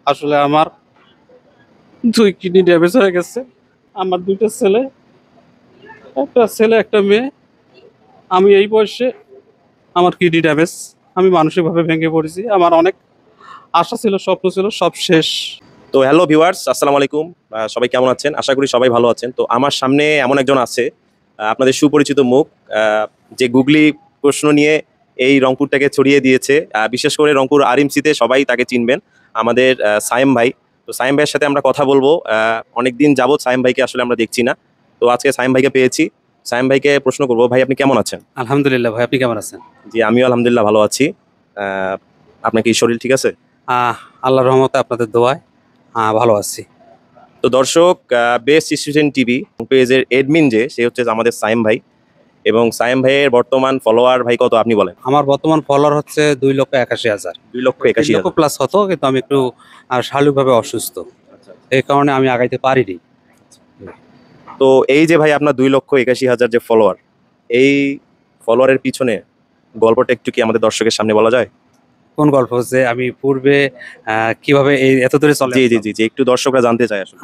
আসলে আমার দুই কিডনি ড্যামেজ হয়ে গেছে। আমার দুইটা ছেলে, একটা ছেলে একটা মেয়ে। আমি এই বয়সে আমার কিডনি ড্যামেজ। আমি মানসিকভাবে ভেঙে পড়েছি। আমার অনেক আশা ছিল, স্বপ্ন ছিল, সব শেষ। তো হ্যালো ভিউয়ার্স, আসসালামু আলাইকুম। সবাই কেমন আছেন? আশা করি সবাই ভালো আছেন। তো আমার সামনে এমন একজন আছে, আপনাদের সুপরিচিত মুখ, যে গুগলি প্রশ্ন নিয়ে এই রংপুরটাকে ছড়িয়ে দিয়েছে। বিশেষ করে রংপুর আরএমসিতে সবাই তাকে চিনবেন, আমাদের সায়েম ভাই। তো সায়েম ভাইয়ের সাথে আমরা কথা বলবো। অনেকদিন যাবত সায়েম ভাইকে আসলে আমরা দেখছি না, তো আজকে সায়েম ভাইকে পেয়েছি। সায়েম ভাইকে প্রশ্ন করবো, ভাই আপনি কেমন আছেন? আলহামদুলিল্লাহ ভাই, আপনি কেমন আছেন? জি, আমিও আলহামদুলিল্লাহ ভালো আছি। আপনার কি শরীর ঠিক আছে? আল্লাহর রহমতে আপনাদের দোয়ায় ভালো আছি। তো দর্শক, বেস্ট স্টুডেন্ট টিভি পেজের এডমিন যে সে হচ্ছে আমাদের সায়েম ভাই। এবং সায়েম ভাইয়ের বর্তমান ফলোয়ার ভাই কত আপনি বলেন? আমার বর্তমান ফলোয়ার হচ্ছে 2,81,000। 2,81,000। 3 লক্ষ প্লাস হতো, কিন্তু আমি একটু শারীরিকভাবে অসুস্থ, এই কারণে আমি আগাইতে পারিনি। তো এই যে ভাই আপনার 2,81,000 যে ফলোয়ার, এই ফলোয়ারের পিছনে গল্পটা একটু কি আমাদের দর্শকের সামনে বলা যায়? কোন গল্প হচ্ছে আমি পূর্বে কিভাবে এই এত দূরে চলে জি জি আসলাম? জি জি, একটু দর্শকরা জানতে চায় আসলে।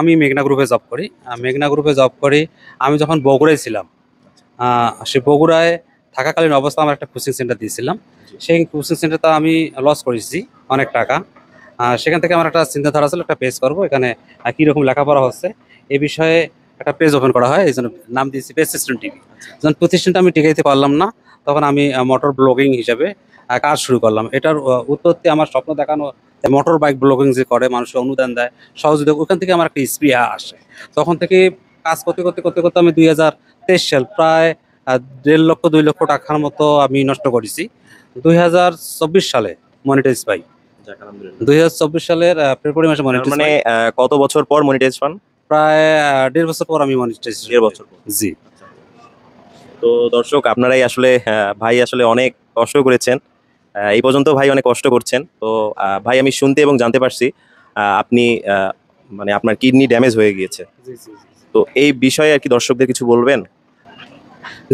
আমি মেঘনা গ্রুপে জব করি। মেঘনা গ্রুপে জব করি। আমি যখন বগুড়ায় ছিলাম, সে বগুড়ায় থাকাকালীন অবস্থা আমার একটা কোচিং সেন্টার দিয়েছিলাম। সেই কোচিং সেন্টারটা আমি লস করেছি অনেক টাকা। সেখান থেকে আমার একটা চিন্তাধারা ছিল, একটা পেজ করবো এখানে কীরকম লেখাপড়া হচ্ছে এই বিষয়ে একটা পেজ ওপেন করা হয়। এই জন্য নাম দিয়েছি বেস্ট স্টুডেন্ট টিভি। যখন প্রতিষ্ঠানটা আমি টিকাইতে পারলাম না, তখন আমি মোটর ব্লগিং হিসাবে কাজ শুরু করলাম। এটার উত্তরতে আমার স্বপ্ন দেখানো, মোটর বাইক ব্লগিং যে করে, মানুষকে অনুদান দেয়, সহযোগিতা, ওখান থেকে আমার একটা স্পৃহা আসে। তখন থেকে কাজ করতে করতে করতে করতে আমি 2023 সাল প্রায় 1.5 লক্ষ 2 লক্ষ টাকার মতো আমি নষ্ট করেছি। 2024 সালে মনিটাইজ পাই। যাক, আলহামদুলিল্লাহ। 2024 সালের ফেব্রুয়ারি মাসে মনিটাইজ মানে পাই। কত বছর পর মনিটাইজ পান? প্রায় 1.5 বছর পর আমি মনিটাইজ। 1.5 বছর পর। জি। তো দর্শক, আপনারাই আসলে, ভাই আসলে অনেক কষ্ট করেছেন। এই পর্যন্ত ভাই অনেক কষ্ট করছেন। তো ভাই আমি শুনতে এবং জানতে পারছি আপনি মানে আপনার কিডনি ড্যামেজ হয়ে গিয়েছে। জি জি জি। তো এই বিষয়ে আর কি দর্শকদের কিছু বলবেন?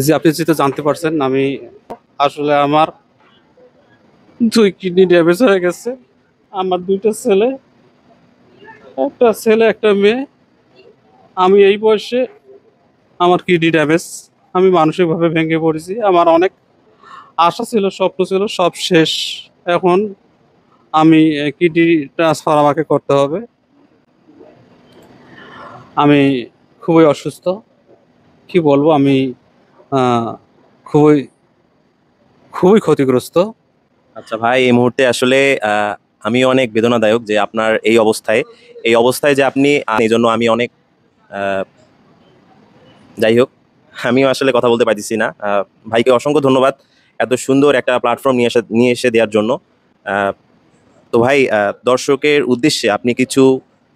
জি, আপনি যেহেতু জানতে পারছেন, আমি আসলে আমার দুই কিডনি ড্যামেজ হয়ে গেছে। আমার দুইটা ছেলে, একটা ছেলে একটা মেয়ে। আমি এই বয়সে আমার কিডনি ড্যামেজ। আমি মানসিকভাবে ভেঙে পড়েছি। আমার অনেক আশা ছিল, স্বপ্ন ছিল, সব শেষ। এখন আমি কিডনি ট্রান্সফার আমাকে করতে হবে। আমি খুবই অসুস্থ। কি বলবো, আমি আহ, খুবই খুবই ক্ষতিগ্রস্ত। আচ্ছা ভাই, এই মুহূর্তে আসলে আমি অনেক বেদনাদায়ক যে আপনার এই অবস্থায় যে আপনি, এই জন্য আমি অনেক আহ, যাই হোক, আমিও আসলে কথা বলতে পারতেছি না। ভাইকে অসংখ্য ধন্যবাদ এত সুন্দর একটা প্ল্যাটফর্ম নিয়ে এসে দেওয়ার জন্য। আহ, তো ভাই, দর্শকের উদ্দেশ্যে আপনি কিছু,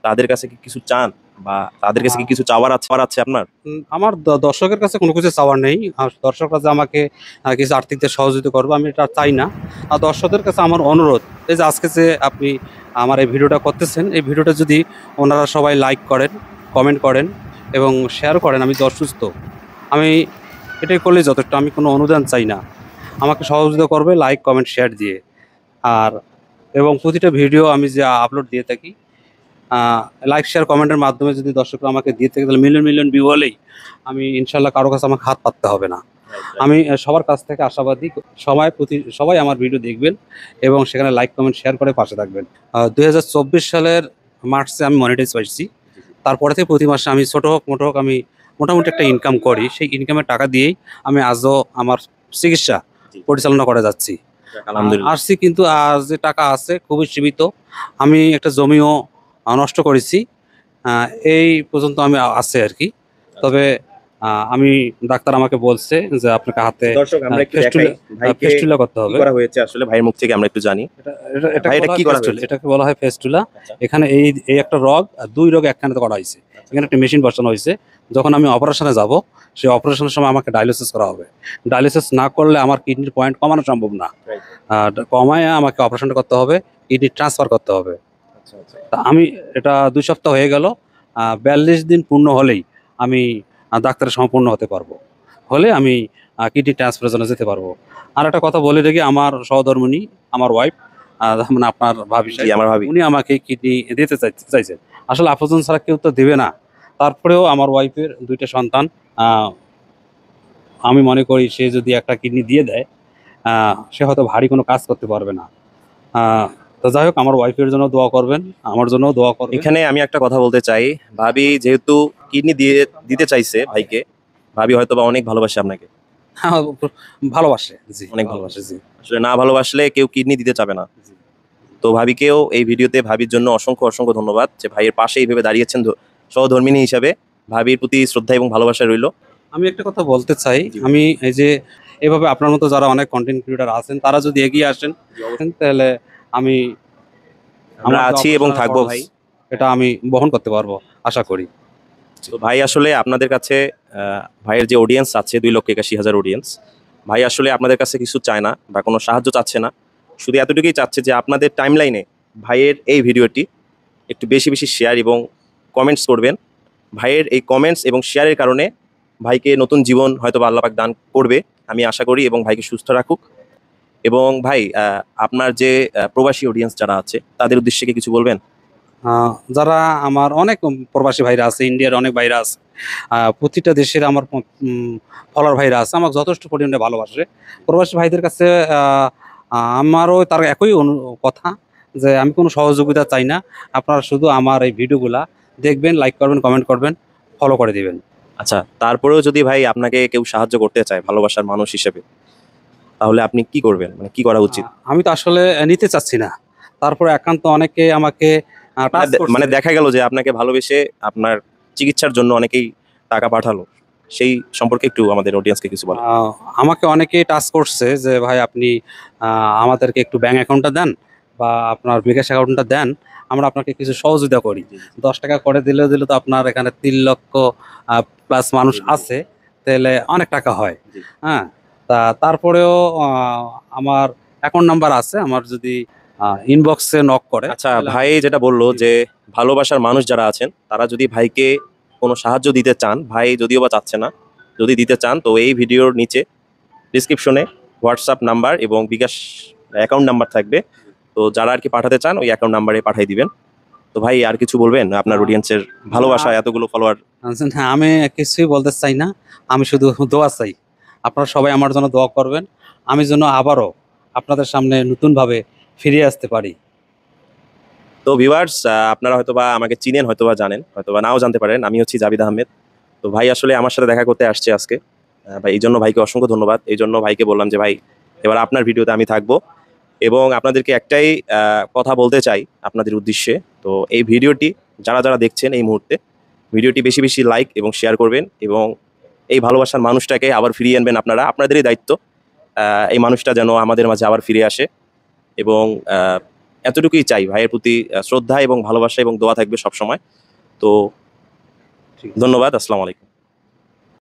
তাদের কাছে কি কিছু চান, বা তাদের কাছে কি কিছু চাওয়ার আছে আপনার? আমার দর্শকের কাছে কোনো কিছু চাওয়ার নেই। আর দর্শকরা যে আমাকে কিছু আর্থিক দিয়ে সহযোগিতা করবে, আমি এটা চাই না। আর দর্শকদের কাছে আমার অনুরোধ, এই যে আজকে যে আপনি আমার এই ভিডিওটা করতেছেন, এই ভিডিওটা যদি ওনারা সবাই লাইক করেন, কমেন্ট করেন এবং শেয়ার করেন। আমি তো অসুস্থ, আমি এটাই করলে যথেষ্ট। আমি কোনো অনুদান চাই না, আমাকে সহযোগিতা করবে লাইক কমেন্ট শেয়ার দিয়ে। আর এবং প্রতিটা ভিডিও আমি যে আপলোড দিয়ে থাকি, লাইক শেয়ার কমেন্টের মাধ্যমে যদি দর্শকরা আমাকে দিয়ে থাকে, তাহলে মিলিয়ন মিলিয়ন ভিউ হলেই আমি ইনশাল্লাহ কারো কাছে আমাকে হাত পাততে হবে না। আমি সবার কাছ থেকে আশাবাদী, সবাই আমার ভিডিও দেখবেন এবং সেখানে লাইক কমেন্ট শেয়ার করে পাশে থাকবেন। 2024 সালের মার্চে আমি মনিটাইজ পাইছি। তারপরে থেকে প্রতি মাসে আমি ছোটো হোক মোটো হোক, আমি মোটামুটি একটা ইনকাম করি। সেই ইনকামের টাকা দিয়েই আমি আজও আমার চিকিৎসা পরিচালনা করে যাচ্ছি। আলহামদুলিল্লাহ। আসছি, কিন্তু আর যে টাকা আছে খুবই সীমিত। আমি একটা জমিও নষ্ট করেছি। আহ, এই পর্যন্ত আমি আছে আর কি। তবে আমি, ডাক্তার আমাকে বলছে যে আপনাকে হাতে দর্শক, আমরা একটু দেখাই ভাইকে ফেস্টুলা করতে কি হবে। করা হয়েছে আসলে, ভাইয়ের মুখ থেকে আমরা একটু জানি। ভাই, এটা কি করা হয়েছে? এটাকে বলা হয় ফেস্টুলা। আচ্ছা। এখানে এই এই একটা রগ আর দুই রগ একখানে করা হয়েছে। এখানে একটা মেশিন বসানো হয়েছে। যখন আমি অপারেশনে যাব, সেই অপারেশনের সময় আমাকে ডায়ালিসিস করা হবে। ডায়ালিসিস না করলে আমার কিডনির পয়েন্ট কমানো সম্ভব না। কমায় আমাকে অপারেশনটা করতে হবে, কিডনি ট্রান্সফার করতে হবে। আচ্ছা আচ্ছা। তা আমি, এটা 2 সপ্তাহ হয়ে গেল। 42 দিন পূর্ণ হলেই আমি ডাক্তারের সম্পূর্ণ হতে পারবো। হলে আমি কিডনি ট্রান্সফারের জন্য যেতে পারবো। আর একটা কথা বলে রেখে, আমার সহধর্মিণী, আমার ওয়াইফ মানে আপনার ভাবি জি, আমার ভাবি। উনি আমাকে কিডনি দিতে চাইছেন। আসলে আপনজন ছাড়া কেউ তো দিবে না। তারপরেও আমার ওয়াইফের ২ টা সন্তান। আহ, আমি মনে করি সে যদি একটা কিডনি দিয়ে দেয়, সে হয়তো ভারী কোনো কাজ করতে পারবে না। তো যাই হোক, আমার ওয়াইফের জন্য দোয়া করবেন, আমার জন্য দোয়া করবেন। এখানে আমি একটা কথা বলতে চাই, ভাবি যেহেতু কিডনি দিতে চাইছে ভাইকে, ভাবি হয়তো বা অনেক ভালোবাসে আপনাকে, ভালোবাসে, জি, অনেক ভালোবাসে, জি, আসলে না ভালোবাসলে কেউ কিডনি দিতে চাবে না। জি। তো ভাবিকেও এই ভিডিওতে ভাবির জন্য অসংখ্য অসংখ্য ধন্যবাদ যে ভাইয়ের পাশে এইভাবে দাঁড়িয়েছেন সহধর্মিণী হিসাবে। ভাবির প্রতি শ্রদ্ধা এবং ভালোবাসা রইল। আমি একটা কথা বলতে চাই, জি। আমি এই যে এভাবে আপনার মতো যারা অনেক কন্টেন্ট ক্রিয়েটার আছেন তারা যদি এগিয়ে আসেন, তাহলে আমি আমরা আমার যে আছি এবং অপসনের থাকবো খরচ, ভাই। এটা আমি বহন করতে পারবো আশা করি। তো ভাই আসলে আপনাদের কাছে ভাইয়ের যে অডিয়েন্স আছে 2,81,000 অডিয়েন্স, ভাই আসলে আপনাদের কাছে কিছু চায় না বা কোনো সাহায্য চাচ্ছে না, শুধু এতটুকুই চাচ্ছে যে আপনাদের টাইমলাইনে ভাইয়ের এই ভিডিওটি একটু বেশি বেশি শেয়ার এবং কমেন্টস করবেন। ভাইয়ের এই কমেন্টস এবং শেয়ারের কারণে ভাইকে নতুন জীবন হয়তো বা আল্লাহ পাক দান করবে আমি আশা করি, এবং ভাইকে সুস্থ রাখুক। এবং ভাই আপনার যে প্রবাসী অডিয়েন্স যারা আছে তাদের উদ্দেশ্যে কি কিছু বলবেন? যারা আমার অনেক প্রবাসী ভাইরা আছে, ইন্ডিয়ার অনেক ভাইরা আছে, প্রতিটা দেশের আমার ফলোয়ার ভাইরা আছে, আমাকে যথেষ্ট পরিমাণে ভালোবাসে। প্রবাসী ভাইদের কাছে আহ, আমারও তার একই কথা, যে আমি কোনো সহযোগিতা চাই না। আপনারা শুধু আমার এই ভিডিওগুলা দেখবেন, লাইক করবেন, কমেন্ট করবেন, ফলো করে দিবেন। আচ্ছা, তারপরেও যদি ভাই আপনাকে কেউ সাহায্য করতে চায় ভালোবাসার মানুষ হিসেবে, তাহলে আপনি কি করবেন, মানে কি করা উচিত? আমি তো আসলে নিতে চাচ্ছি না, তারপরে একান্ত অনেকে আমাকে টাচ মানে করছে। দেখা গেল যে আপনাকে ভালোবেসে আপনার চিকিৎসার জন্য অনেকেই টাকা পাঠালো, সেই সম্পর্কে একটু আমাদের অডিয়েন্সকে কিছু বলেন। আহ, আমাকে অনেকেই টাচ করছে যে ভাই আপনি আমাদেরকে একটু ব্যাংক অ্যাকাউন্টটা দেন বা আপনার বিকাশ অ্যাকাউন্টটা দেন, আমরা আপনাকে কিছু সহযোগিতা করি। 10 টাকা করে দিলে তো আপনার এখানে 3 লক্ষ প্লাস মানুষ আছে, তাহলে অনেক টাকা হয়। জি। হ্যাঁ, তা তারপরেও আমার অ্যাকাউন্ট নাম্বার আছে, আমার যদি ইনবক্সে নক করে। আচ্ছা, তাহলে ভাই আমি যেটা বললো দিব। যে ভালোবাসার মানুষ যারা আছেন তারা যদি ভাইকে কোনো সাহায্য দিতে চান, ভাই যদিও বা চাচ্ছে না, যদি দিতে চান তো এই ভিডিওর নিচে ডিসক্রিপশনে হোয়াটসঅ্যাপ নাম্বার এবং বিকাশ অ্যাকাউন্ট নাম্বার থাকবে। তো যারা আর কি পাঠাতে চান ওই অ্যাকাউন্ট নাম্বারে পাঠিয়ে দিবেন। তো ভাই আর কিছু বলবেন আপনার অডিয়েন্সের ভালোবাসা এতগুলো ফলোয়ার? হ্যাঁ, আমি কিছুই বলতে চাই না, আমি শুধু দোয়া চাই। আপনারা সবাই আমার জন্য দোয়া করবেন, আমি যেন আবারও আপনাদের সামনে নতুনভাবে ফিরে আসতে পারি। তো ভিউয়ার্স, আপনারা হয়তোবা আমাকে চিনেন, হয়তোবা জানেন, হয়তোবা নাও জানতে পারেন, আমি হচ্ছি জাবিদ আহমেদ। তো ভাই আসলে আমার সাথে দেখা করতে আসছে আজকে। ভাই এই জন্য ভাইকে অসংখ্য ধন্যবাদ। এই জন্য ভাইকে বললাম যে ভাই এবার আপনার ভিডিওতে আমি থাকবো, এবং আপনাদেরকে একটাই কথা বলতে চাই আপনাদের উদ্দেশ্যে। তো এই ভিডিওটি যারা যারা দেখছেন এই মুহূর্তে, ভিডিওটি বেশি বেশি লাইক এবং শেয়ার করবেন, এবং এই ভালোবাসার মানুষটাকে আবার ফিরিয়ে আনবেন আপনারা, আপনাদেরই দায়িত্ব। এই মানুষটা যেন আমাদের মাঝে আবার ফিরে আসে, এবং এতটুকুই চাই। ভাইয়ের প্রতি শ্রদ্ধা এবং ভালোবাসা এবং দোয়া থাকবে সবসময়। তো ধন্যবাদ, আসসালামু আলাইকুম।